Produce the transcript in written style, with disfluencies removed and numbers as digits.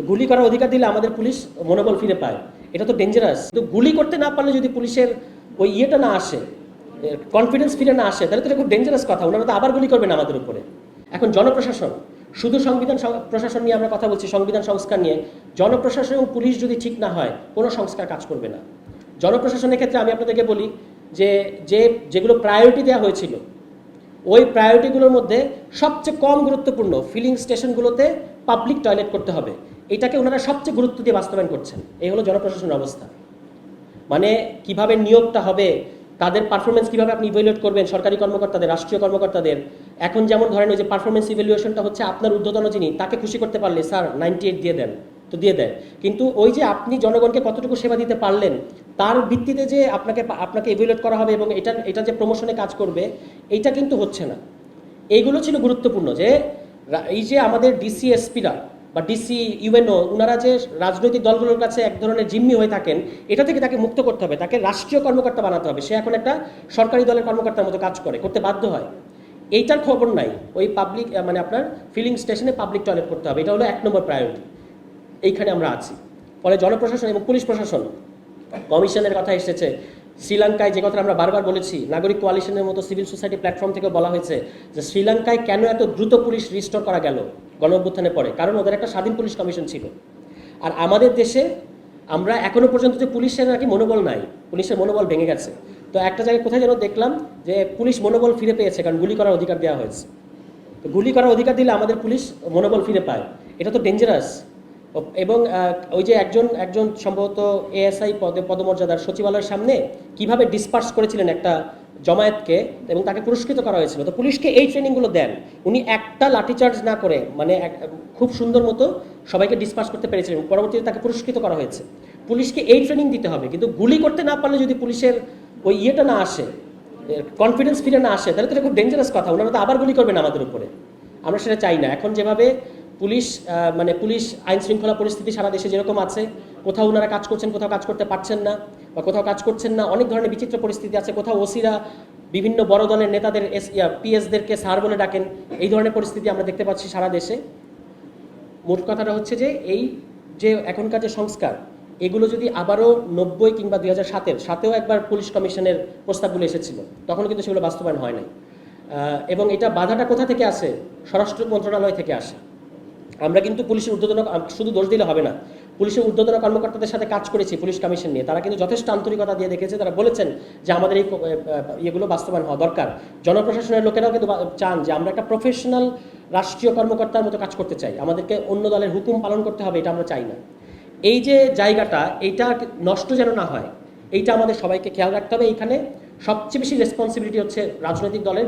গুলি করার অধিকার দিলে আমাদের পুলিশ মনোবল ফিরে পায়, এটা তো ডেঞ্জারাস। কিন্তু গুলি করতে না পারলে যদি পুলিশের ওই ইয়েটা না আসে, কনফিডেন্স ফিরে না আসে, তাহলে তো এটা খুব ডেঞ্জারাস কথা। ওনারা তো আবার গুলি করবেন আমাদের উপরে। এখন জনপ্রশাসন, শুধু প্রশাসন নিয়ে আমরা কথা বলছি, সংবিধান সংস্কার নিয়ে। জনপ্রশাসন এবং পুলিশ যদি ঠিক না হয়, কোনো সংস্কার কাজ করবে না। জনপ্রশাসনের ক্ষেত্রে আমি আপনাদেরকে বলি যে যেগুলো প্রায়োরিটি দেওয়া হয়েছিল, ওই প্রায়োরিটিগুলোর মধ্যে সবচেয়ে কম গুরুত্বপূর্ণ ফিলিং স্টেশনগুলোতে পাবলিক টয়লেট করতে হবে, এটাকে ওনারা সবচেয়ে গুরুত্ব দিয়ে বাস্তবায়ন করছেন। এই হলো জনপ্রশাসনের অবস্থা। মানে কিভাবে নিয়োগটা হবে, তাদের পারফরমেন্স কিভাবে আপনি ইভ্যালুয়েট করবেন, সরকারি কর্মকর্তাদের, রাষ্ট্রীয় কর্মকর্তাদের। এখন যেমন ধরেন ওই যে পারফরমেন্স ইভ্যালুয়েশনটা হচ্ছে আপনার ঊর্ধ্বতন যিনি, তাকে খুশি করতে পারলে স্যার 98 দিয়ে দেন, তো দিয়ে দেয়। কিন্তু ওই যে আপনি জনগণকে কতটুকু সেবা দিতে পারলেন, তার ভিত্তিতে যে আপনাকে ইভ্যালুয়েট করা হবে এবং এটা যে প্রমোশনে কাজ করবে, এইটা কিন্তু হচ্ছে না। এইগুলো ছিল গুরুত্বপূর্ণ। যে এই যে আমাদের ডিসি এসপিরা বা ডিসি ইউএনও, ওনারা যে রাজনৈতিক দলগুলোর কাছে এক ধরনের জিম্মি হয়ে থাকেন, এটা থেকে তাকে মুক্ত করতে হবে, তাকে রাষ্ট্রীয় কর্মকর্তা বানাতে হবে। সে এখন একটা সরকারি দলের কর্মকর্তার মতো কাজ করতে বাধ্য হয়। এইটার খবর নাই। ওই পাবলিক মানে আপনার ফিলিং স্টেশনে পাবলিক টয়লেট করতে হবে, এটা হলো 1 নম্বর প্রায়োরিটি। এইখানে আমরা আছি। ফলে জনপ্রশাসন এবং পুলিশ প্রশাসন, কমিশনের কথা এসেছে। শ্রীলঙ্কায় যে কথা আমরা বারবার বলেছি, নাগরিক কোয়ালিশনের মতো সিভিল সোসাইটি প্ল্যাটফর্ম থেকে বলা হয়েছে যে শ্রীলঙ্কায় কেন এত দ্রুত পুলিশ রিস্টোর করা গেল গণ অভ্যুত্থানের পরে, কারণ ওদের একটা স্বাধীন পুলিশ কমিশন ছিল। আর আমাদের দেশে আমরা এখনো পর্যন্ত যে পুলিশের নাকি মনোবল নাই, পুলিশের মনোবল ভেঙে গেছে। তো একটা জায়গায় কোথায় যেন দেখলাম যে পুলিশ মনোবল ফিরে পেয়েছে, কারণ গুলি করার অধিকার দেওয়া হয়েছে। তো গুলি করার অধিকার দিলে আমাদের পুলিশ মনোবল ফিরে পায়, এটা তো ডেঞ্জারাস। এবং ওই যে একজন সম্ভবত এএসআই পদমর্যাদার সচিবালয়ের সামনে কিভাবে ডিসপার্স করেছিলেন একটা জমায়েতকে এবং তাকে পুরস্কৃত করা হয়েছিল। তো পুলিশকে এই ট্রেনিংগুলো দেন। উনি একটা লাঠিচার্জ না করে মানে খুব সুন্দর মতো সবাইকে ডিসপার্স করতে পেরেছিলেন, পরবর্তীতে তাকে পুরস্কৃত করা হয়েছে। পুলিশকে এই ট্রেনিং দিতে হবে। কিন্তু গুলি করতে না পারলে যদি পুলিশের ওই ইয়েটা না আসে, কনফিডেন্স ফিরে না আসে, তাহলে তো এটা খুব ডেঞ্জারাস কথা। ওনারা তো আবার গুলি করবেন আমাদের উপরে। আমরা সেটা চাই না। এখন যেভাবে পুলিশ আইন শৃঙ্খলা পরিস্থিতি সারা দেশে যেরকম আছে, কোথাও ওনারা কাজ করছেন, কোথাও কাজ করতে পারছেন না, বা কোথাও কাজ করছেন না, অনেক ধরনের বিচিত্র পরিস্থিতি আছে। কোথাও ওসিরা বিভিন্ন বড় দলের নেতাদের পিএসদেরকে স্যার বলে ডাকেন, এই ধরনের পরিস্থিতি আমরা দেখতে পাচ্ছি সারা দেশে। মোট কথাটা হচ্ছে যে এই যে এখনকার যে সংস্কার, এগুলো যদি আবারও 90 কিংবা 2007-এও একবার পুলিশ কমিশনের প্রস্তাবগুলো এসেছিল, তখন কিন্তু সেগুলো বাস্তবায়ন হয় নাই। এবং এটা বাধাটা কোথা থেকে আসে? স্বরাষ্ট্র মন্ত্রণালয় থেকে আসে। আমরা কিন্তু পুলিশের ঊর্ধ্বতন, শুধু দোষ দিলে হবে না, পুলিশের ঊর্ধ্বতন কর্মকর্তাদের সাথে কাজ করেছি পুলিশ কমিশন নিয়ে। তারা কিন্তু যথেষ্ট আন্তরিকতা দিয়ে দেখেছে। তারা বলেছেন যে আমাদের এই ইয়েগুলো বাস্তবায়ন হওয়া দরকার। জনপ্রশাসনের লোকেরাও কিন্তু চান যে আমরা একটা প্রফেশনাল রাষ্ট্রীয় কর্মকর্তার মতো কাজ করতে চাই, আমাদেরকে অন্য দলের হুকুম পালন করতে হবে, এটা আমরা চাই না। এই যে জায়গাটা, এইটা নষ্ট যেন না হয়, এইটা আমাদের সবাইকে খেয়াল রাখতে হবে। এইখানে সবচেয়ে বেশি রেসপন্সিবিলিটি হচ্ছে রাজনৈতিক দলের।